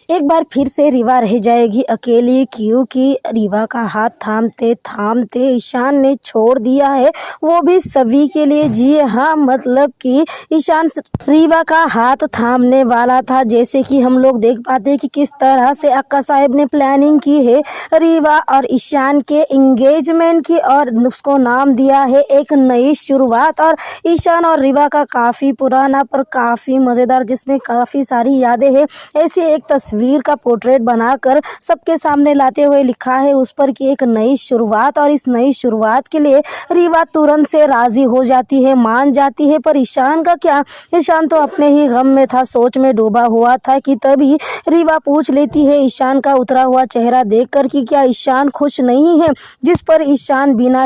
एक बार फिर से रीवा रह जाएगी अकेली, क्योंकि रीवा का हाथ थामते थामते ईशान ने छोड़ दिया है, वो भी सभी के लिए। जी हाँ, मतलब कि ईशान रीवा का हाथ थामने वाला था। जैसे कि हम लोग देख पाते हैं कि किस तरह से अक्का साहब ने प्लानिंग की है रीवा और ईशान के एंगेजमेंट की, और उसको नाम दिया है एक नई शुरुआत। और ईशान और रीवा का काफ़ी पुराना पर काफ़ी मज़ेदार, जिसमें काफ़ी सारी यादें हैं, ऐसी एक तस्वीर का पोर्ट्रेट बनाकर सबके सामने लाते हुए लिखा है उस पर कि एक नई शुरुआत। और इस नई शुरुआत के लिए रीवा तुरंत से राजी हो जाती है, मान जाती है। पर ईशान का क्या, ईशान तो अपने ही गम में था, सोच में डूबा हुआ था कि तभी रीवा पूछ लेती है ईशान का उतरा हुआ चेहरा देखकर कि क्या ईशान खुश नहीं है। जिस पर ईशान बिना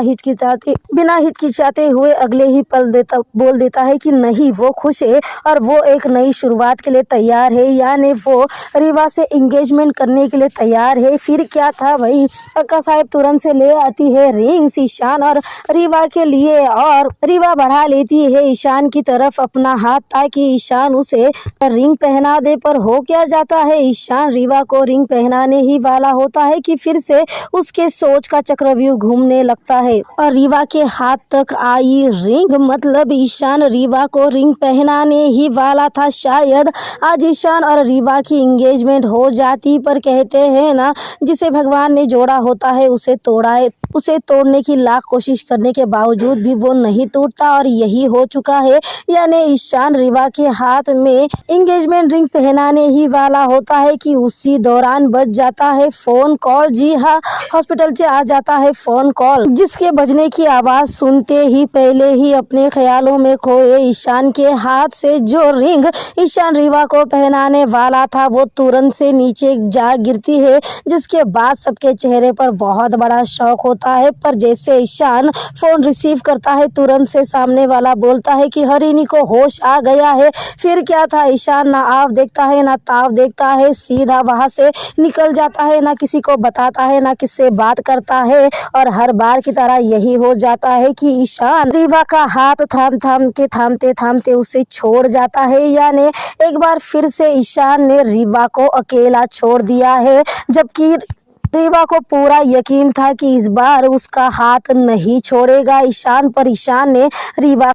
हिचकिचाते हुए अगले ही पल बोल देता है कि नहीं, वो खुश है और वो एक नई शुरुआत के लिए तैयार है, यानी वो रीवा से एंगेजमेंट करने के लिए तैयार है। फिर क्या था भाई, अक्का साहब तुरंत से ले आती है रिंग्स ईशान और रीवा के लिए, और रीवा बढ़ा लेती है ईशान की तरफ अपना हाथ ताकि ईशान उसे रिंग पहना दे। पर हो क्या जाता है, ईशान रीवा को रिंग पहनाने ही वाला होता है कि फिर से उसके सोच का चक्रव्यूह घूमने लगता है और रीवा के हाथ तक आई रिंग, मतलब ईशान रीवा को रिंग पहनाने ही वाला था। शायद आज ईशान और रीवा की एंगेजमेंट हो जाती, पर कहते हैं ना, जिसे भगवान ने जोड़ा होता है उसे तोड़ने की लाख कोशिश करने के बावजूद भी वो नहीं टूटता। और यही हो चुका है, यानी ईशान रीवा के हाथ में एंगेजमेंट रिंग पहनाने ही वाला होता है कि उसी दौरान बज जाता है फोन कॉल। जी हाँ, हॉस्पिटल से आ जाता है फोन कॉल, जिसके बजने की आवाज सुनते ही पहले ही अपने ख्यालों में खोए ईशान के हाथ से जो रिंग ईशान रीवा को पहनाने वाला था वो तुरंत से नीचे जा गिरती है, जिसके बाद सबके चेहरे पर बहुत बड़ा शौक होता है। पर जैसे ईशान फोन रिसीव करता है, तुरंत से सामने वाला बोलता है कि हरिणी को होश आ गया है। फिर क्या था, ईशान ना आव देखता है ना ताव देखता है, सीधा वहां से निकल जाता है, ना किसी को बताता है ना किससे बात करता है। और हर बार की तरह यही हो जाता है कि ईशान रीवा का हाथ थामते थामते उसे छोड़ जाता है, यानी एक बार फिर से ईशान ने रीवा को अकेला छोड़ दिया है। जबकि रीवा को पूरा यकीन था कि इस बार उसका हाथ नहीं छोड़ेगा ईशान, पर ईशान ने रीवा